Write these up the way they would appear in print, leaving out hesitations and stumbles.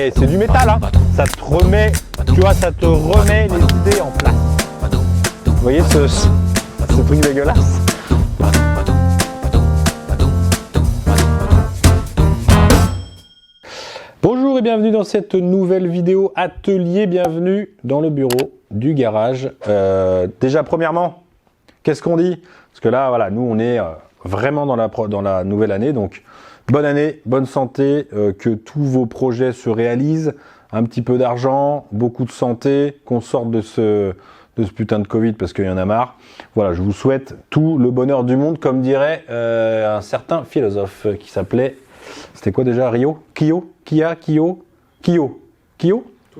Et c'est du métal, hein. Ça te remet, tu vois, ça te remet les idées en place. Vous voyez ce truc dégueulasse? Bonjour et bienvenue dans cette nouvelle vidéo atelier. Bienvenue dans le bureau du garage. Déjà, premièrement, qu'est-ce qu'on dit? Parce que là, voilà, nous, on est vraiment dans la nouvelle année. Donc, bonne année, bonne santé, que tous vos projets se réalisent. Un petit peu d'argent, beaucoup de santé, qu'on sorte de ce putain de Covid parce qu'il y en a marre. Voilà, je vous souhaite tout le bonheur du monde, comme dirait un certain philosophe qui s'appelait... C'était quoi déjà, Rio? Kyo? Tout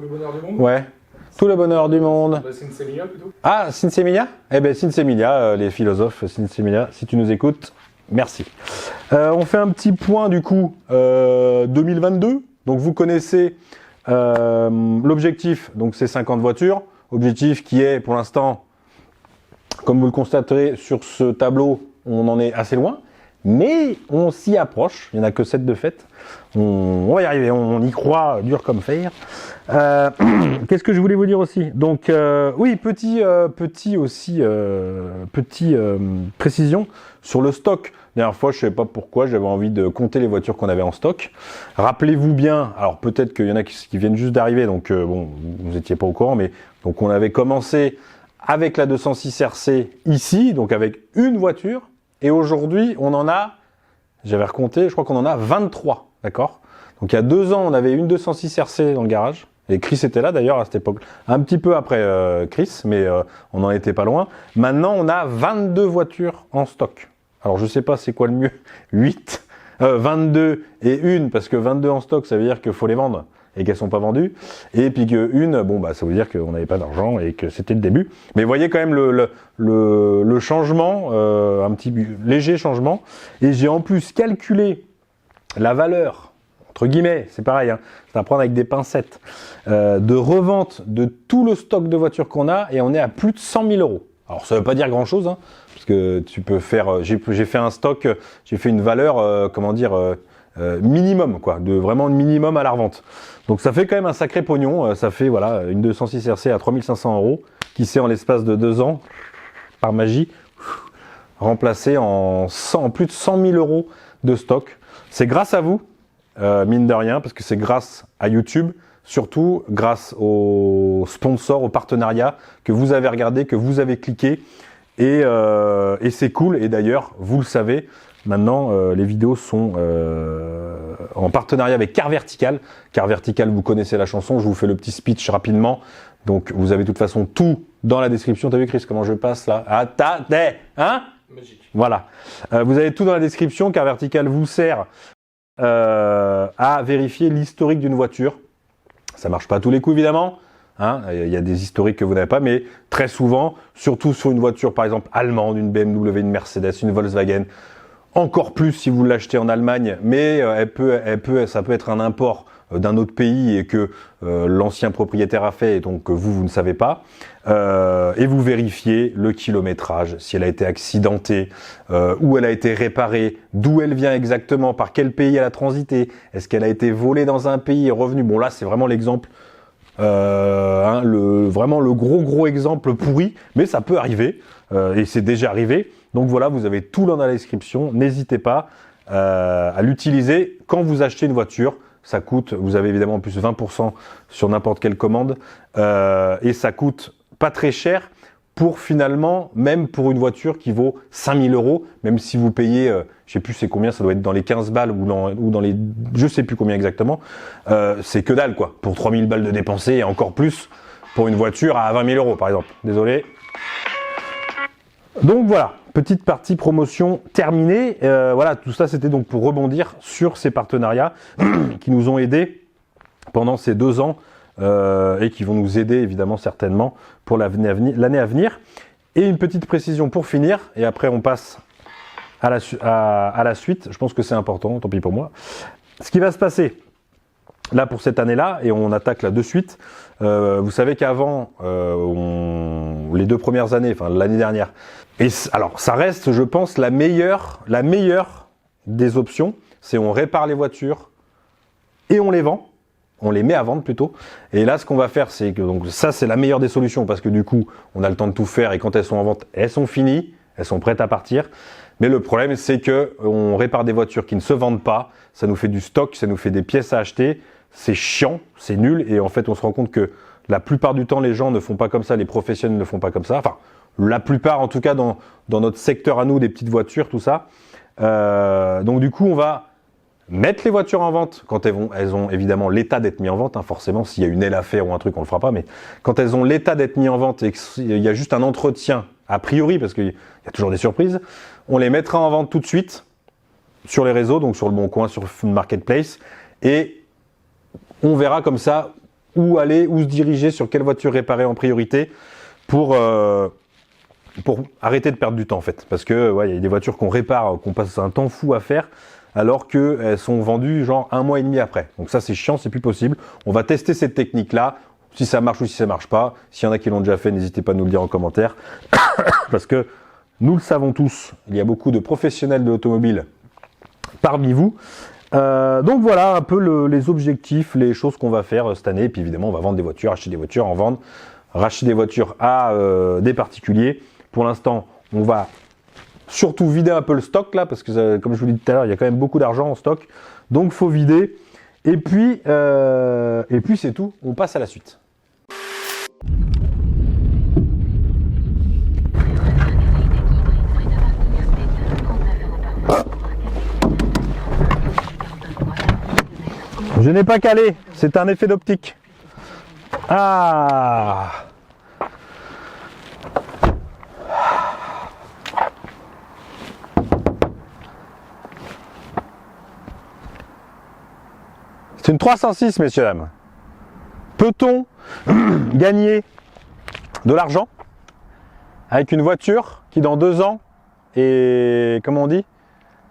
le bonheur du monde? Ouais. Tout le bonheur du monde. Sinsemilia plutôt. Ah, Sinsemilia? Eh bien, Sinsemilia, les philosophes, Sinsemilia, si tu nous écoutes, merci. On fait un petit point du coup 2022. Donc vous connaissez l'objectif, donc c'est 50 voitures. Objectif qui est pour l'instant, comme vous le constaterez sur ce tableau, on en est assez loin. Mais on s'y approche, il n'y en a que 7 de fait. On va y arriver, on y croit dur comme fer. Qu'est-ce que je voulais vous dire aussi? Donc oui, petite précision sur le stock. La dernière fois, je ne sais pas pourquoi, j'avais envie de compter les voitures qu'on avait en stock. Rappelez-vous bien, alors peut-être qu'il y en a qui viennent juste d'arriver, donc bon, vous n'étiez pas au courant, mais donc on avait commencé avec la 206 RC ici, donc avec une voiture. Et aujourd'hui, on en a, j'avais recompté, je crois qu'on en a 23, d'accord? Donc il y a 2 ans, on avait une 206 RC dans le garage. Et Chris était là d'ailleurs à cette époque, un petit peu après Chris, mais on n'en était pas loin. Maintenant, on a 22 voitures en stock. Alors je sais pas c'est quoi le mieux, 22 et une, parce que 22 en stock, ça veut dire qu'il faut les vendre et qu'elles sont pas vendues. Et puis qu'une, bon bah ça veut dire qu'on n'avait pas d'argent et que c'était le début. Mais vous voyez quand même le changement, un petit léger changement. Et j'ai en plus calculé la valeur, entre guillemets, c'est pareil, hein, c'est à prendre avec des pincettes, de revente de tout le stock de voitures qu'on a, et on est à plus de 100 000 euros. Alors ça veut pas dire grand chose, hein, parce que tu peux faire, j'ai fait un stock, j'ai fait une valeur, comment dire, minimum, quoi, de vraiment le minimum à la revente. Donc ça fait quand même un sacré pognon, ça fait voilà une 206 RC à 3500 euros, qui s'est en l'espace de 2 ans, par magie, remplacé en plus de 100 000 euros de stock. C'est grâce à vous, mine de rien, parce que c'est grâce à YouTube, surtout grâce aux sponsors, aux partenariats que vous avez regardé, que vous avez cliqué, et c'est cool. Et d'ailleurs, vous le savez, maintenant, les vidéos sont en partenariat avec Car Vertical. Car Vertical, vous connaissez la chanson, je vous fais le petit speech rapidement. Donc, vous avez de toute façon tout dans la description. T'as vu, Chris, comment je passe là? Attendez, hein? Magique. Voilà. Vous avez tout dans la description. Car Vertical vous sert à vérifier l'historique d'une voiture. Ça marche pas à tous les coups, évidemment. Hein, il y a des historiques que vous n'avez pas, mais très souvent, surtout sur une voiture, par exemple, allemande, une BMW, une Mercedes, une Volkswagen, encore plus si vous l'achetez en Allemagne, mais ça peut être un import d'un autre pays et que l'ancien propriétaire a fait et donc que vous ne savez pas. Et vous vérifiez le kilométrage, si elle a été accidentée, où elle a été réparée, d'où elle vient exactement, par quel pays elle a transité, est-ce qu'elle a été volée dans un pays et revenue. Bon là, c'est vraiment l'exemple, vraiment le gros exemple pourri, mais ça peut arriver, et c'est déjà arrivé. Donc voilà, vous avez tout dans la description. N'hésitez pas à l'utiliser quand vous achetez une voiture. Ça coûte, vous avez évidemment en plus 20% sur n'importe quelle commande, et ça coûte pas très cher pour finalement, même pour une voiture qui vaut 5 000 euros, même si vous payez, je sais plus c'est combien, ça doit être dans les 15 balles ou dans les, je sais plus combien exactement, c'est que dalle quoi, pour 3 000 balles de dépensés et encore plus pour une voiture à 20 000 euros par exemple. Désolé. Donc voilà, petite partie promotion terminée. Voilà, tout ça c'était donc pour rebondir sur ces partenariats qui nous ont aidés pendant ces 2 ans et qui vont nous aider évidemment certainement pour l'année à venir. Et une petite précision pour finir, et après on passe à la suite. Je pense que c'est important, tant pis pour moi. Ce qui va se passer là pour cette année-là, et on attaque là de suite. Vous savez qu'avant, les 2 premières années, enfin l'année dernière, et alors ça reste, je pense, la meilleure des options, c'est on répare les voitures et on les vend. on les met à vendre plutôt. Et là, ce qu'on va faire, c'est que donc ça, c'est la meilleure des solutions parce que du coup, on a le temps de tout faire et quand elles sont en vente, elles sont finies, elles sont prêtes à partir. Mais le problème, c'est que on répare des voitures qui ne se vendent pas, ça nous fait du stock, ça nous fait des pièces à acheter, c'est chiant, c'est nul et en fait, on se rend compte que la plupart du temps, les gens ne font pas comme ça, les professionnels ne font pas comme ça. Enfin, la plupart, en tout cas, dans notre secteur à nous, des petites voitures, tout ça. Donc du coup, on va mettre les voitures en vente quand elles ont évidemment l'état d'être mis en vente. Hein, forcément, s'il y a une aile à faire ou un truc, on le fera pas. Mais quand elles ont l'état d'être mis en vente et qu'il y a juste un entretien, a priori, parce qu'il y a toujours des surprises, on les mettra en vente tout de suite sur les réseaux, donc sur le Bon Coin, sur le Marketplace, et on verra comme ça où aller, où se diriger, sur quelle voiture réparer en priorité pour arrêter de perdre du temps en fait. Parce que ouais, il y a des voitures qu'on répare, qu'on passe un temps fou à faire, alors qu'elles sont vendues genre 1 mois et demi après. Donc ça c'est chiant, c'est plus possible. On va tester cette technique-là, si ça marche ou si ça marche pas. S'il y en a qui l'ont déjà fait, n'hésitez pas à nous le dire en commentaire. Parce que nous le savons tous, il y a beaucoup de professionnels de l'automobile parmi vous. Donc voilà un peu les objectifs, les choses qu'on va faire cette année. Et puis évidemment, on va vendre des voitures, acheter des voitures, en vendre, racheter des voitures à des particuliers. Pour l'instant, on va surtout vider un peu le stock là, parce que comme je vous l'ai dit tout à l'heure, il y a quand même beaucoup d'argent en stock. Donc faut vider. Et puis c'est tout, on passe à la suite. Je n'ai pas calé, c'est un effet d'optique. Ah! C'est une 306, messieurs, dames. Peut-on gagner de l'argent avec une voiture qui, dans 2 ans, est, comment on dit,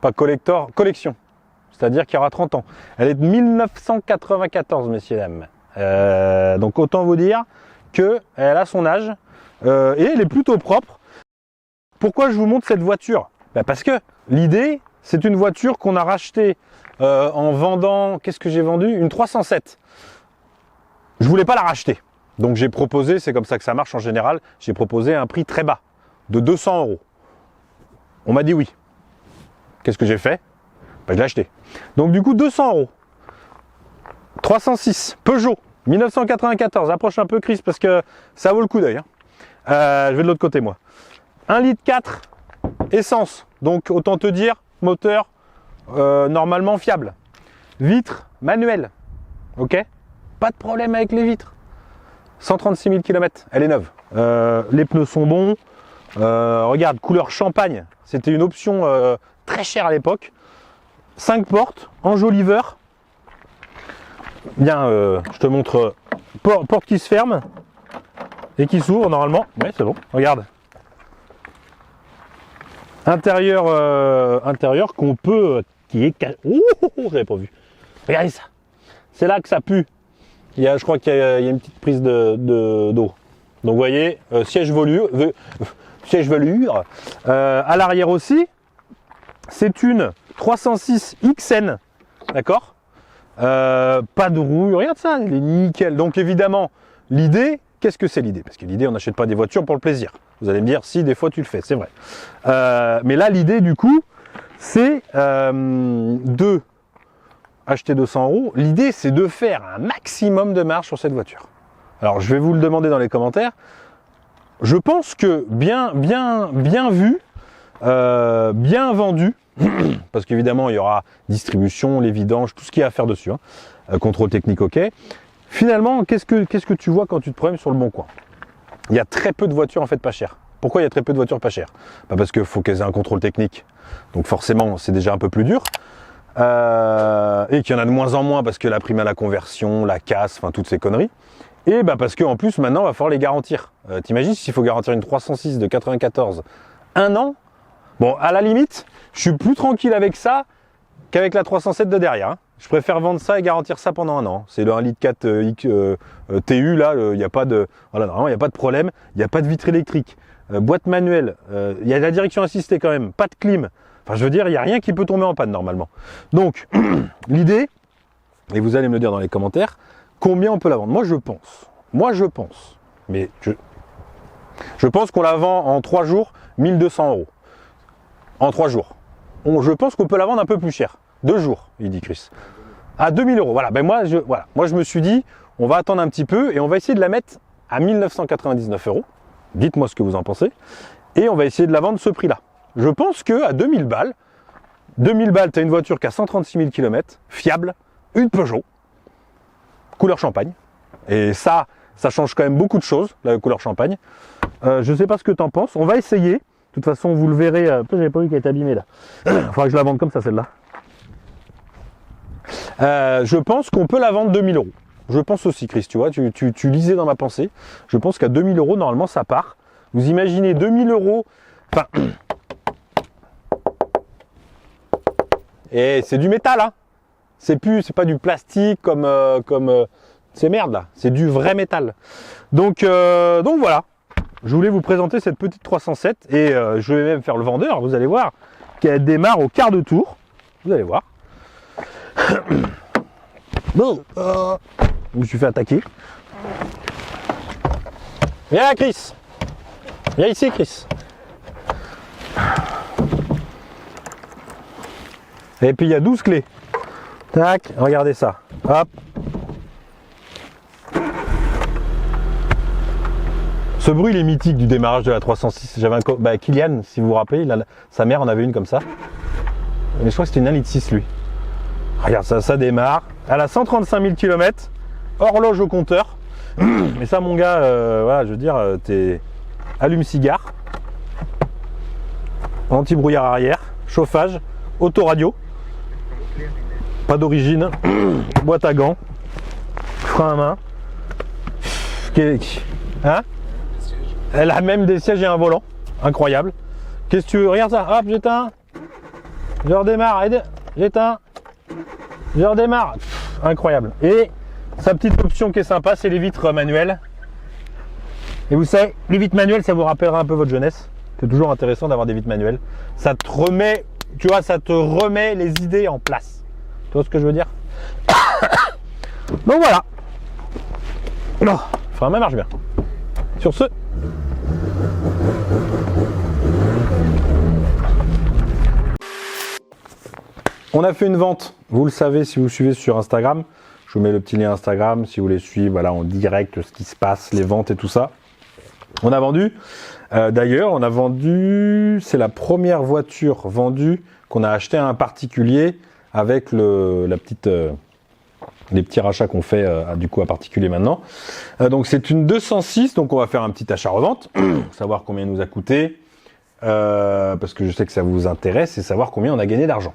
pas collector, collection. C'est-à-dire qu'il y aura 30 ans. Elle est de 1994, messieurs, dames. Donc autant vous dire qu'elle a son âge et elle est plutôt propre. Pourquoi je vous montre cette voiture? Parce que l'idée, c'est une voiture qu'on a rachetée en vendant, qu'est-ce que j'ai vendu? Une 307. Je voulais pas la racheter. Donc j'ai proposé, c'est comme ça que ça marche en général, j'ai proposé un prix très bas, de 200 €. On m'a dit oui. Qu'est-ce que j'ai fait? Je l'ai acheté. Donc du coup 200 €. 306, Peugeot, 1994. Approche un peu Chris parce que ça vaut le coup d'œil. Hein. Je vais de l'autre côté moi. 1,4 litre, essence. Donc autant te dire, moteur normalement fiable. Vitres manuelles. Ok? Pas de problème avec les vitres. 136 000 km, elle est neuve. Les pneus sont bons. Regarde, couleur champagne. C'était une option très chère à l'époque. 5 portes, enjoliveur. Bien, je te montre porte qui se ferme et qui s'ouvre normalement. Ouais, c'est bon. Regarde. Intérieur, intérieur qu'on peut, qui est. J'avais pas vu. Regardez ça. C'est là que ça pue. Je crois qu'il y a une petite prise d'eau. Donc vous voyez, siège velours. À l'arrière aussi, c'est une 306 XN, d'accord. Pas de rouille, rien de ça, il est nickel. Donc évidemment, l'idée, qu'est-ce que c'est l'idée? Parce que l'idée, on n'achète pas des voitures pour le plaisir. Vous allez me dire, si, des fois tu le fais, c'est vrai. Mais là, l'idée du coup, c'est de acheter 200 €. L'idée, c'est de faire un maximum de marge sur cette voiture. Alors, je vais vous le demander dans les commentaires. Je pense que bien vu, bien vendu, parce qu'évidemment, il y aura distribution, les vidanges, tout ce qu'il y a à faire dessus. Hein. Contrôle technique, ok. Finalement, qu'est-ce que tu vois quand tu te promènes sur le Bon Coin? Il y a très peu de voitures en fait pas chères. Pourquoi il y a très peu de voitures pas chères? Parce qu'il faut qu'elles aient un contrôle technique. Donc forcément, c'est déjà un peu plus dur. Et qu'il y en a de moins en moins parce que la prime à la conversion, la casse, enfin toutes ces conneries. Et parce qu'en plus, maintenant, il va falloir les garantir. T'imagines s'il faut garantir une 306 de 94 1 an? Bon, à la limite, je suis plus tranquille avec ça qu'avec la 307 de derrière. Hein. Je préfère vendre ça et garantir ça pendant 1 an. C'est le 1,4 litre TU, là, il n'y a pas de. Voilà, normalement, il n'y a pas de problème. Il n'y a pas de vitre électrique. Boîte manuelle. Il y a la direction assistée quand même. Pas de clim. Enfin, je veux dire, il n'y a rien qui peut tomber en panne normalement. Donc, l'idée, et vous allez me le dire dans les commentaires, combien on peut la vendre? Moi, je pense, mais je pense qu'on la vend en 3 jours, 1200 €. En 3 jours. Je pense qu'on peut la vendre un peu plus cher. 2 jours, il dit Chris. À 2000 €. Voilà, ben moi, je me suis dit, on va attendre un petit peu et on va essayer de la mettre à 1999 €. Dites-moi ce que vous en pensez. Et on va essayer de la vendre ce prix-là. Je pense qu'à 2000 balles, tu as une voiture qui a 136 000 km, fiable, une Peugeot, couleur champagne. Et ça change quand même beaucoup de choses, la couleur champagne. Je ne sais pas ce que tu en penses. On va essayer. De toute façon, vous le verrez. J'avais pas vu qu'elle était abîmée là. Il faudra que je la vende comme ça, celle-là. Je pense qu'on peut la vendre 2000 €. Je pense aussi, Chris, tu vois, tu lisais dans ma pensée. Je pense qu'à 2000 €, normalement, ça part. Vous imaginez 2000 €. Enfin. Et c'est du métal, hein. C'est pas du plastique comme ces merdes là. C'est du vrai métal. Donc voilà. Je voulais vous présenter cette petite 307 et je vais même faire le vendeur. Vous allez voir qu'elle démarre au quart de tour. Vous allez voir. Bon, je me suis fait attaquer. Viens là, Chris. Viens ici, Chris. Et puis il y a 12 clés. Tac, regardez ça. Hop. Ce bruit, il est mythique du démarrage de la 306. J'avais Kylian, si vous vous rappelez, sa mère en avait une comme ça. Mais je crois que c'était une 1,6 litre lui. Regarde, ça démarre. Elle a 135 000 km. Horloge au compteur. Mais ça, mon gars, voilà, je veux dire, t'es allume-cigare. Anti-brouillard arrière. Chauffage. Autoradio. Pas d'origine. Boîte à gants. Frein à main. Hein? Elle a même des sièges et un volant. Incroyable. Qu'est-ce que tu veux? Regarde ça. Hop, j'éteins. Je redémarre. J'éteins. Je redémarre. Incroyable. Et sa petite option qui est sympa, c'est les vitres manuelles. Et vous savez, les vitres manuelles, ça vous rappellera un peu votre jeunesse. C'est toujours intéressant d'avoir des vitres manuelles. Ça te remet, tu vois, ça te remet les idées en place. Tu vois ce que je veux dire? Donc voilà. Oh, enfin, elle marche bien. Sur ce. On a fait une vente, vous le savez si vous suivez sur Instagram. Je vous mets le petit lien Instagram si vous voulez suivre voilà, en direct ce qui se passe, les ventes et tout ça. On a vendu, d'ailleurs, on a vendu, c'est la première voiture vendue qu'on a acheté à un particulier avec les petits rachats qu'on fait du coup à particulier maintenant. Donc c'est une 206, donc on va faire un petit achat-revente, savoir combien il nous a coûté, parce que je sais que ça vous intéresse, et savoir combien on a gagné d'argent.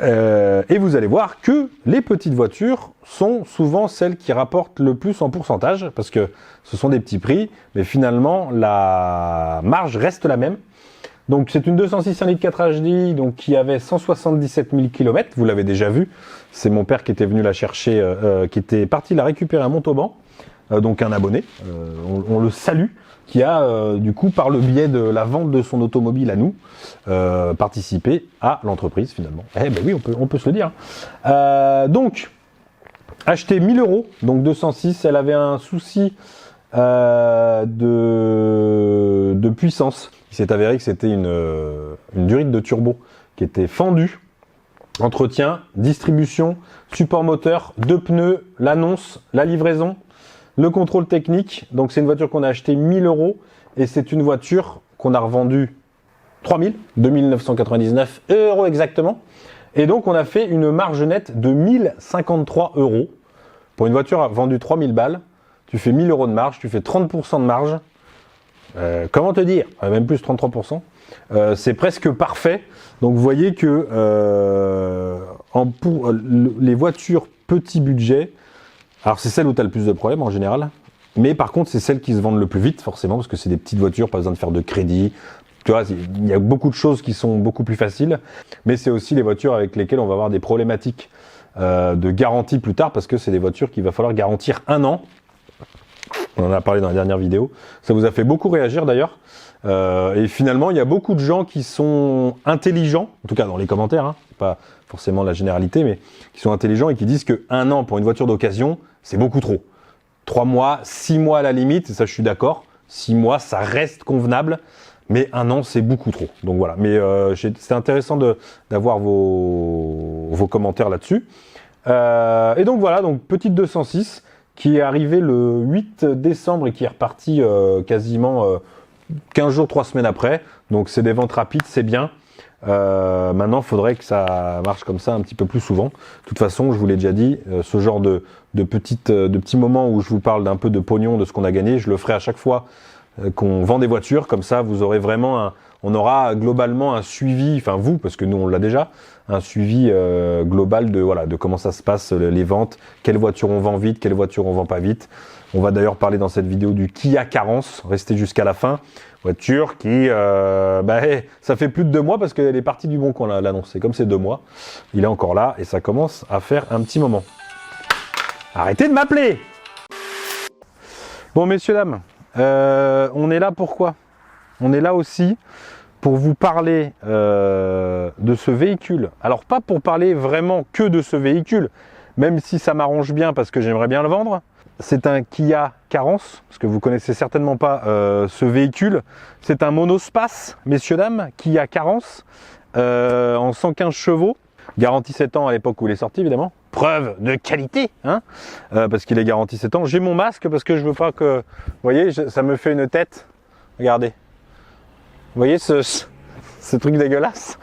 Et vous allez voir que les petites voitures sont souvent celles qui rapportent le plus en pourcentage, parce que ce sont des petits prix, mais finalement la marge reste la même. Donc c'est une 206 1 litre 4 HDI donc, qui avait 177 000 km, vous l'avez déjà vu, c'est mon père qui était venu la chercher, qui était parti la récupérer à Montauban, donc un abonné, on le salue, qui a du coup par le biais de la vente de son automobile à nous, participé à l'entreprise finalement. Eh ben oui, on peut se le dire. Donc, acheté 1000 €, donc 206, elle avait un souci de puissance. Il s'est avéré que c'était une durite de turbo qui était fendue. Entretien, distribution, support moteur, 2 pneus, l'annonce, la livraison, le contrôle technique. Donc c'est une voiture qu'on a acheté 1000 € et c'est une voiture qu'on a revendue 2999 € exactement. Et donc on a fait une marge nette de 1053 €. Pour une voiture vendue 3000 balles, tu fais 1000 € de marge, tu fais 30% de marge. Comment te dire? Même plus 33%. C'est presque parfait. Donc vous voyez que pour les voitures petit budget, alors c'est celle où tu as le plus de problèmes en général, mais par contre c'est celles qui se vendent le plus vite forcément, parce que c'est des petites voitures, pas besoin de faire de crédit. Tu vois, il y a beaucoup de choses qui sont beaucoup plus faciles, mais c'est aussi les voitures avec lesquelles on va avoir des problématiques de garantie plus tard, parce que c'est des voitures qu'il va falloir garantir 1 an. On en a parlé dans la dernière vidéo. Ça vous a fait beaucoup réagir d'ailleurs. Et finalement, il y a beaucoup de gens qui sont intelligents, en tout cas dans les commentaires, hein, pas forcément la généralité, mais qui sont intelligents et qui disent que 1 an pour une voiture d'occasion, c'est beaucoup trop. 3 mois, 6 mois à la limite, et ça je suis d'accord. 6 mois, ça reste convenable, mais 1 an, c'est beaucoup trop. Donc voilà, mais c'est intéressant d'avoir vos commentaires là-dessus. Et donc voilà, donc petite 206 qui est arrivée le 8 décembre et qui est reparti quasiment 15 jours, 3 semaines après. Donc c'est des ventes rapides, c'est bien. Maintenant, il faudrait que ça marche comme ça un petit peu plus souvent. De toute façon, je vous l'ai déjà dit, ce genre de petits moments où je vous parle d'un peu de pognon, de ce qu'on a gagné, je le ferai à chaque fois qu'on vend des voitures. Comme ça, vous aurez vraiment on aura globalement un suivi, enfin vous, parce que nous on l'a déjà, un suivi global de comment ça se passe, les ventes, quelles voitures on vend vite, quelles voitures on vend pas vite. On va d'ailleurs parler dans cette vidéo du Kia Carence, restez jusqu'à la fin. Voiture qui, ça fait plus de 2 mois parce qu'elle est partie du Bon Coin, l'a annoncé. Comme c'est 2 mois, il est encore là et ça commence à faire un petit moment. Arrêtez de m'appeler! Bon, messieurs, dames, on est là pourquoi? On est là aussi pour vous parler de ce véhicule. Alors, pas pour parler vraiment que de ce véhicule, même si ça m'arrange bien parce que j'aimerais bien le vendre. C'est un Kia Carence, parce que vous connaissez certainement pas ce véhicule. C'est un monospace, messieurs, dames, Kia Carence, en 115 chevaux. Garantie 7 ans à l'époque où il est sorti, évidemment. Preuve de qualité, hein, parce qu'il est garanti 7 ans. J'ai mon masque parce que je veux pas que... Vous voyez, ça me fait une tête. Regardez. Vous voyez ce truc dégueulasse?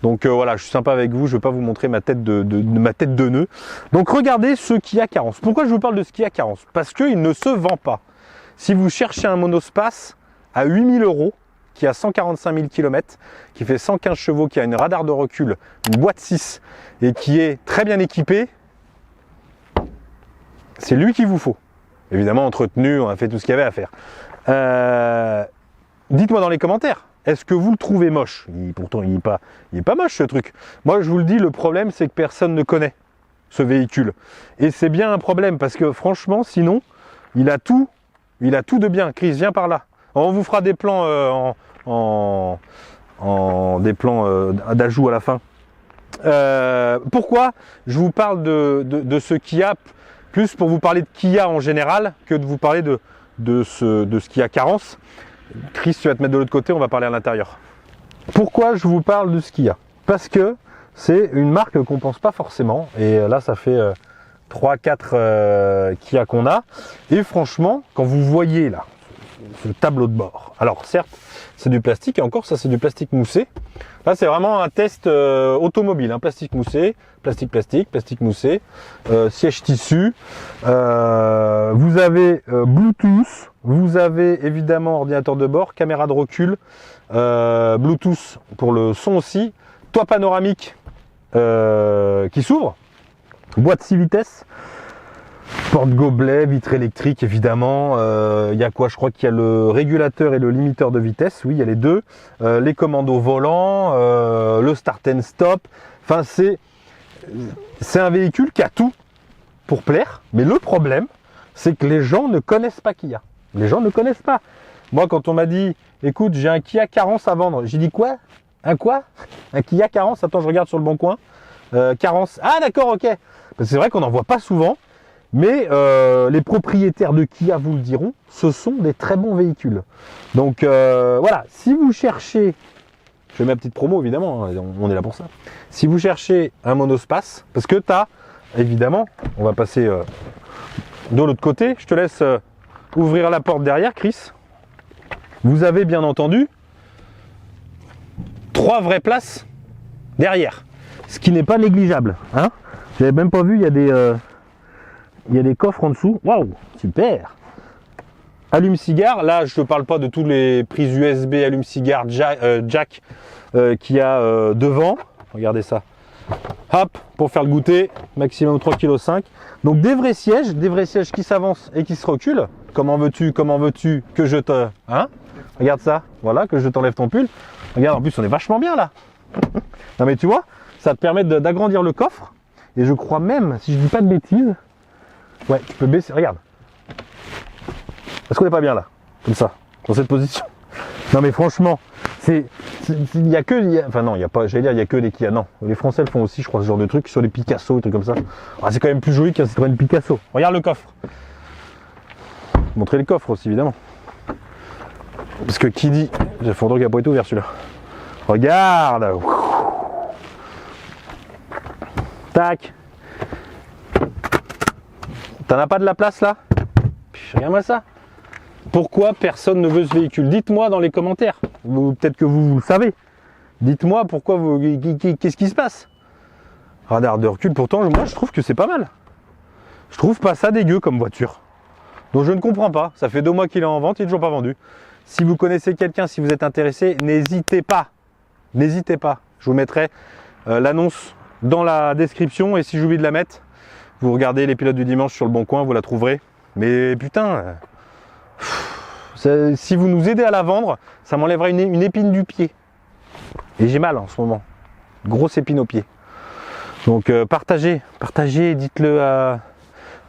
Donc voilà, je suis sympa avec vous, je ne veux pas vous montrer ma tête ma tête de nœud. Donc regardez ce Kia Carence. Pourquoi je vous parle de ce Kia Carence? Parce qu'il ne se vend pas. Si vous cherchez un monospace à 8 000 €, qui a 145 000 km, qui fait 115 chevaux, qui a une radar de recul, une boîte 6 et qui est très bien équipé, c'est lui qu'il vous faut. Évidemment entretenu, on a fait tout ce qu'il y avait à faire. Dites-moi dans les commentaires. Est-ce que vous le trouvez moche? Pourtant, il est pas moche ce truc. Moi, je vous le dis, le problème, c'est que personne ne connaît ce véhicule. Et c'est bien un problème parce que franchement, sinon, il a tout de bien. Chris, viens par là. On vous fera des plans des plans d'ajout à la fin. Pourquoi je vous parle de ce Kia, plus pour vous parler de Kia en général que de vous parler de ce Kia Carence. Chris, tu vas te mettre de l'autre côté, on va parler à l'intérieur. Pourquoi je vous parle de ce Kia? Parce que c'est une marque qu'on pense pas forcément. Et là, ça fait 3-4 Kia qu'on a. Et franchement, quand vous voyez là, ce tableau de bord. Alors certes, c'est du plastique, et encore ça c'est du plastique moussé. Là c'est vraiment un test automobile, hein. Plastique moussé, plastique moussé, siège tissu. Vous avez Bluetooth, vous avez évidemment ordinateur de bord, caméra de recul, Bluetooth pour le son aussi, toit panoramique qui s'ouvre, boîte 6 vitesses. Porte-gobelet, vitre électrique évidemment, il y a quoi? Je crois qu'il y a le régulateur et le limiteur de vitesse, oui il y a les deux, les commandes au volant, le start and stop, enfin c'est un véhicule qui a tout pour plaire, mais le problème c'est que les gens ne connaissent pas Kia, les gens ne connaissent pas. Moi quand on m'a dit, écoute j'ai un Kia Carence à vendre, j'ai dit quoi? Un quoi? Un Kia Carence? Attends je regarde sur le bon coin, Carence, ah d'accord ok, parce que c'est vrai qu'on n'en voit pas souvent. Mais les propriétaires de Kia vous le diront, ce sont des très bons véhicules. Donc voilà, si vous cherchez, je fais ma petite promo évidemment, hein, on est là pour ça. Si vous cherchez un monospace, parce que tu as, évidemment, on va passer de l'autre côté, je te laisse ouvrir la porte derrière Chris. Vous avez bien entendu 3 vraies places derrière, ce qui n'est pas négligeable. Hein, j'avais même pas vu, il y a des coffres en dessous. Waouh, super. Allume-cigare. Là, je ne parle pas de tous les prises USB, allume-cigare, jack qu'il y a devant. Regardez ça. Hop, pour faire le goûter, maximum 3,5 kg. Donc des vrais sièges qui s'avancent et qui se reculent. Comment veux-tu que je te... Hein? Regarde ça. Voilà, que je t'enlève ton pull. Regarde, en plus, on est vachement bien là. Non mais tu vois, ça te permet d'agrandir le coffre. Et je crois même, si je dis pas de bêtises, ouais, tu peux baisser, regarde. Est-ce qu'on n'est pas bien là? Comme ça, dans cette position. Non mais franchement, il y a que, enfin non, il y a pas, j'allais dire il y a que des Kia, non. Les Français le font aussi, je crois, ce genre de trucs, sur des Picasso, des trucs comme ça. Ah, c'est quand même plus joli qu'un Citroën Picasso. Regarde le coffre. Montrer le coffre aussi, évidemment. Parce que qui dit, j'ai fondre qu'il n'a pas été ouvert celui-là. Regarde. Tac. T'en as pas de la place là? Regarde-moi ça. Pourquoi personne ne veut ce véhicule? Dites-moi dans les commentaires. Peut-être que vous le savez. Dites-moi pourquoi vous. Qu'est-ce qui se passe? Radar de recul, pourtant, moi je trouve que c'est pas mal. Je trouve pas ça dégueu comme voiture. Donc je ne comprends pas. Ça fait 2 mois qu'il est en vente, il n'est toujours pas vendu. Si vous connaissez quelqu'un, si vous êtes intéressé, n'hésitez pas. N'hésitez pas. Je vous mettrai l'annonce dans la description. Et si j'oublie de la mettre, vous regardez les pilotes du dimanche sur le Bon Coin, vous la trouverez. Mais putain. Si vous nous aidez à la vendre, ça m'enlèvera une épine du pied. Et j'ai mal en ce moment. Grosse épine au pied. Donc partagez, dites-le à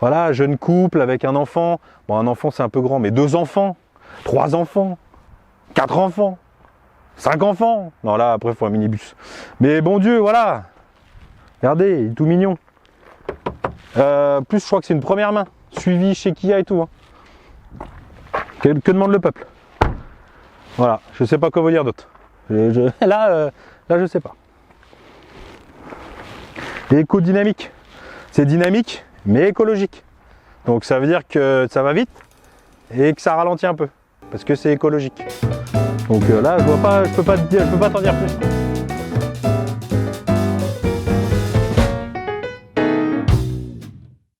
voilà, jeune couple avec un enfant. Bon, un enfant c'est un peu grand, mais 2 enfants, 3 enfants, 4 enfants, 5 enfants. Non là après il faut un minibus. Mais bon Dieu, voilà. Regardez, il est tout mignon. Plus je crois que c'est une première main, suivi chez Kia et tout. Hein. Que demande le peuple? Voilà, je sais pas quoi vous dire d'autre. Là, je sais pas. Éco-dynamique. C'est dynamique, mais écologique. Donc ça veut dire que ça va vite et que ça ralentit un peu. Parce que c'est écologique. Donc là, je vois pas, je peux pas t'en dire plus.